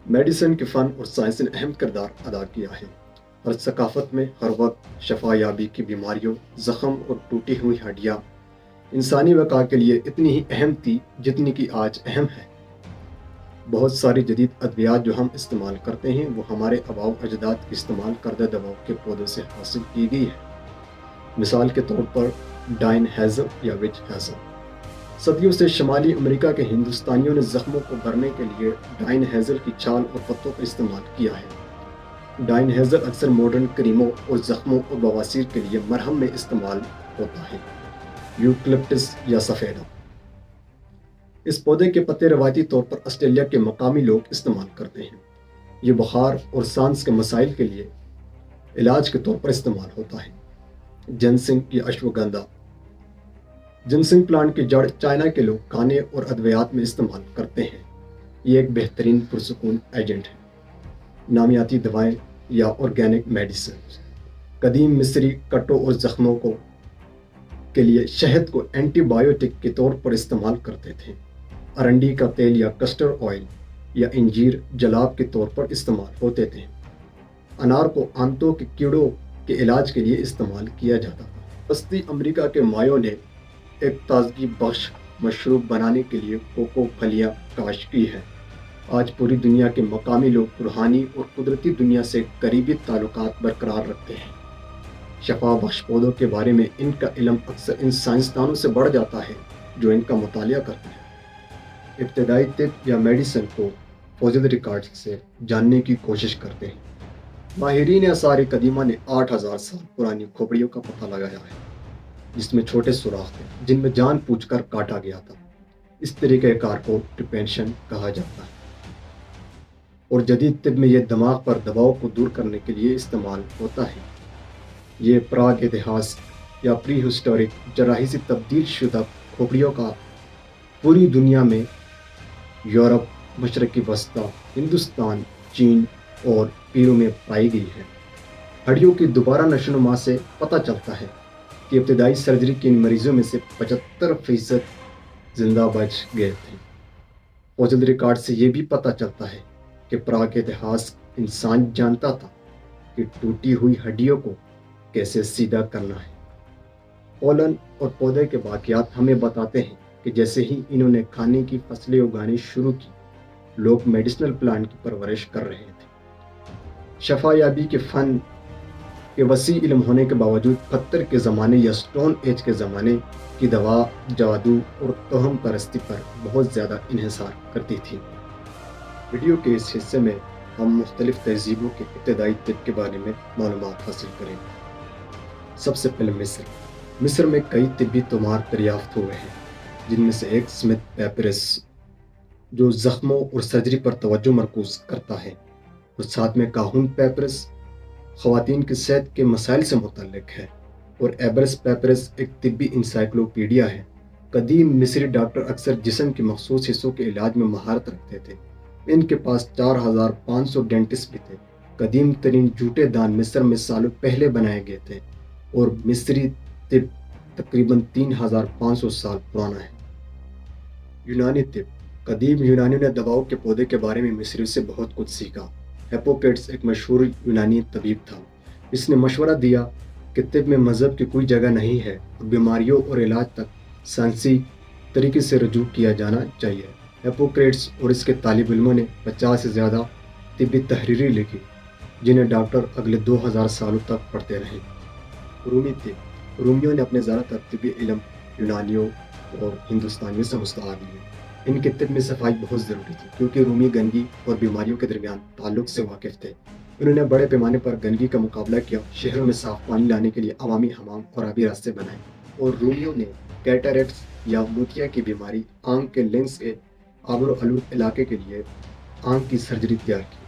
Medicine کے فن اور science نے اہم کردار ادا کیا ہے۔ ہر ثقافت میں ہر وقت شفا یابی کی بیماریوں، زخم اور ٹوٹی ہوئی ہڈیاں انسانی بقا کے لیے اتنی ہی اہم تھی جتنی کہ آج اہم ہے۔ بہت ساری جدید ادویات جو ہم استعمال کرتے ہیں وہ ہمارے آباء و اجداد کے استعمال کردہ دواؤں کے پودوں سے حاصل کی گئی ہے۔ مثال کے طور پر ڈائن ہیزل یا وچ ہیزل۔ صدیوں سے شمالی امریکہ کے ہندوستانیوں نے زخموں کو بھرنے کے لیے ڈائن ہیزل کی چھال اور پتوں کا استعمال کیا ہے۔ ڈائن ہیزل اکثر ماڈرن کریموں اور زخموں اور بواسیر کے لیے مرہم میں استعمال ہوتا ہے۔ یوکلپٹس یا سفیدہ۔ اس پودے کے پتے روایتی طور پر آسٹریلیا کے مقامی لوگ استعمال کرتے ہیں۔ یہ بخار اور سانس کے مسائل کے لیے علاج کے طور پر استعمال ہوتا ہے۔ جنسنگ یا اشوگندھا۔ جنسنگ پلانٹ کی جڑ چائنا کے لوگ کھانے اور ادویات میں استعمال کرتے ہیں۔ یہ ایک بہترین پرسکون ایجنٹ ہے۔ نامیاتی دوائیں یا آرگینک میڈیسن۔ قدیم مصری کٹوں اور زخموں کے لیے شہد کو اینٹی بائیوٹک کے طور پر استعمال کرتے تھے۔ ارنڈی کا تیل یا کسٹر آئل یا انجیر جلاب کے طور پر استعمال ہوتے تھے۔ انار کو آنتوں کے کیڑوں کے علاج کے لیے استعمال کیا جاتا تھا۔ وسطی امریکہ کے مایوں نے ایک تازگی بخش مشروب بنانے کے لیے کوکو پھلیاں کاشت کی ہے۔ آج پوری دنیا کے مقامی لوگ روحانی اور قدرتی دنیا سے قریبی تعلقات برقرار رکھتے ہیں۔ شفا بخش پودوں کے بارے میں ان کا علم اکثر ان سائنسدانوں سے بڑھ جاتا ہے جو ان کا مطالعہ کرتے ہیں۔ ابتدائی طب یا میڈیسن کو فوسل ریکارڈ سے جاننے کی کوشش کرتے ہیں۔ ماہرین آثار قدیمہ نے 8000 سال پرانی کھوپڑیوں کا پتہ لگایا ہے جس میں چھوٹے سوراخ تھے جن میں جان بوجھ کر کاٹا گیا تھا۔ اس طریقہ کار کو ٹریپینشن کہا جاتا ہے، اور جدید طب میں یہ دماغ پر دباؤ کو دور کرنے کے لیے استعمال ہوتا ہے۔ یہ پراگ اتہاس یا پری ہسٹورک جراحی سے تبدیل شدہ کھوپڑیوں کا پوری دنیا میں یورپ، مشرقی وسطی، ہندوستان، چین اور پیرو میں پائی گئی ہے۔ ہڈیوں کی دوبارہ نشو و نما سے پتہ چلتا ہے کہ ابتدائی سرجری کے ان مریضوں میں سے 75% زندہ بچ گئے تھے۔ فوسل ریکارڈ سے یہ بھی پتہ چلتا ہے کہ پراگ اتہاس انسان جانتا تھا کہ ٹوٹی ہوئی ہڈیوں کو کیسے سیدھا کرنا ہے۔ پولن اور پودے کے واقعات ہمیں بتاتے ہیں کہ جیسے ہی انہوں نے کھانے کی فصلیں اگانی شروع کی، لوگ میڈیسنل پلانٹ کی پرورش کر رہے تھے۔ شفا یابی کے فن کے وسیع علم ہونے کے باوجود پتھر کے زمانے یا سٹون ایج کے زمانے کی دوا، جادو اور توہم پرستی پر بہت زیادہ انحصار کرتی تھی۔ ویڈیو کے اس حصے میں ہم مختلف تہذیبوں کے ابتدائی طب کے بارے میں معلومات حاصل کریں گے۔ سب سے پہلے مصر میں کئی طبی تومار دریافت ہوئے ہیں، جن میں سے ایک سمتھ پیپرس جو زخموں اور سرجری پر توجہ مرکوز کرتا ہے، اور ساتھ میں کاہون پیپرس خواتین کی صحت کے مسائل سے متعلق ہے، اور ایبرس پیپرس ایک طبی انسائکلوپیڈیا ہے۔ قدیم مصری ڈاکٹر اکثر جسم کے مخصوص حصوں کے علاج میں مہارت رکھتے تھے۔ ان کے پاس 4500 ڈینٹسٹ بھی تھے۔ قدیم ترین جوتے دان مصر میں سالوں پہلے بنائے گئے تھے، اور مصری طب تقریباً 3500 سال پرانا ہے۔ یونانی طب۔ قدیم یونانیوں نے دواؤں کے پودے کے بارے میں مصریوں سے بہت کچھ سیکھا۔ ہپوکریٹس ایک مشہور یونانی طبیب تھا۔ اس نے مشورہ دیا کہ طب میں مذہب کی کوئی جگہ نہیں ہے اور بیماریوں اور علاج تک سائنسی طریقے سے رجوع کیا جانا چاہیے۔ ہپوکریٹس اور اس کے طالب علموں نے 50 سے زیادہ طبی تحریریں لکھی جنہیں ڈاکٹر اگلے 2000 سالوں تک پڑھتے رہے۔ رومی طب۔ رومیوں نے اپنے زیادہ تر طبی علم یونانیوں اور ہندوستانیوں سے مستعار لیے۔ ان کے طب میں صفائی بہت ضروری تھی کیونکہ رومی گندگی اور بیماریوں کے درمیان تعلق سے واقف تھے۔ انہوں نے بڑے پیمانے پر گندگی کا مقابلہ کیا، شہروں میں صاف پانی لانے کے لیے عوامی حمام اور آبی راستے بنائے، اور رومیوں نے کیٹریکٹس یا موتیا کی بیماری، آنکھ کے لینس کے آبر و آلود علاقے کے لیے آنکھ کی سرجری تیار کی۔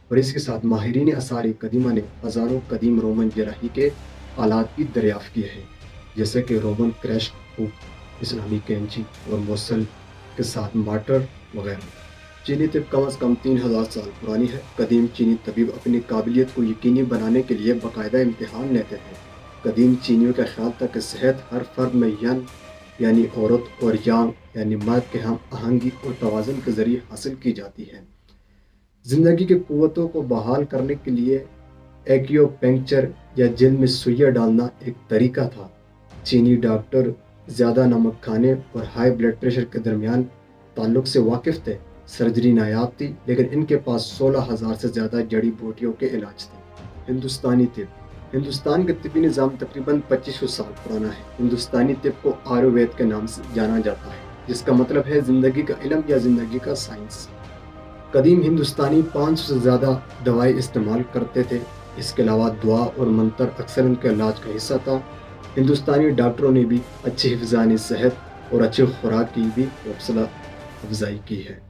اور اس کے ساتھ ماہرین آثار قدیمہ نے ہزاروں قدیم رومن جراحی کے آلات بھی دریافت کیے ہیں، جیسے کہ رومن کریش ہوک، اسلامی کینچی اور موصل کے ساتھ مارٹر وغیرہ۔ چینی طب کم از کم 3000 سال پرانی ہے۔ قدیم چینی طبیب اپنی قابلیت کو یقینی بنانے کے لیے باقاعدہ امتحان لیتے تھے۔ قدیم چینیوں کا خیال تھا کہ صحت ہر فرد میں ین یعنی عورت اور یانگ یعنی مرد کے ہم آہنگی اور توازن کے ذریعے حاصل کی جاتی ہے۔ زندگی کے قوتوں کو بحال کرنے کے لیے ایکیو پنکچر یا جلد میں سوئیاں ڈالنا ایک طریقہ تھا۔ چینی ڈاکٹر زیادہ نمک کھانے اور ہائی بلڈ پریشر کے درمیان تعلق سے واقف تھے۔ سرجری نایاب تھی، لیکن ان کے پاس 16,000 سے زیادہ جڑی بوٹیوں کے علاج تھے۔ ہندوستانی طب۔ ہندوستان کا طبی نظام تقریباً 2500 سال پرانا ہے۔ ہندوستانی طب کو آیوروید کے نام سے جانا جاتا ہے، جس کا مطلب ہے زندگی کا علم یا زندگی کا سائنس۔ قدیم ہندوستانی 500 سے زیادہ دوائیں استعمال کرتے تھے۔ اس کے علاوہ دعا اور منتر اکثر ان کے علاج کا حصہ تھا۔ ہندوستانی ڈاکٹروں نے بھی اچھی حفظان صحت اور اچھی خوراک کی بھی حوصلہ افزائی کی ہے۔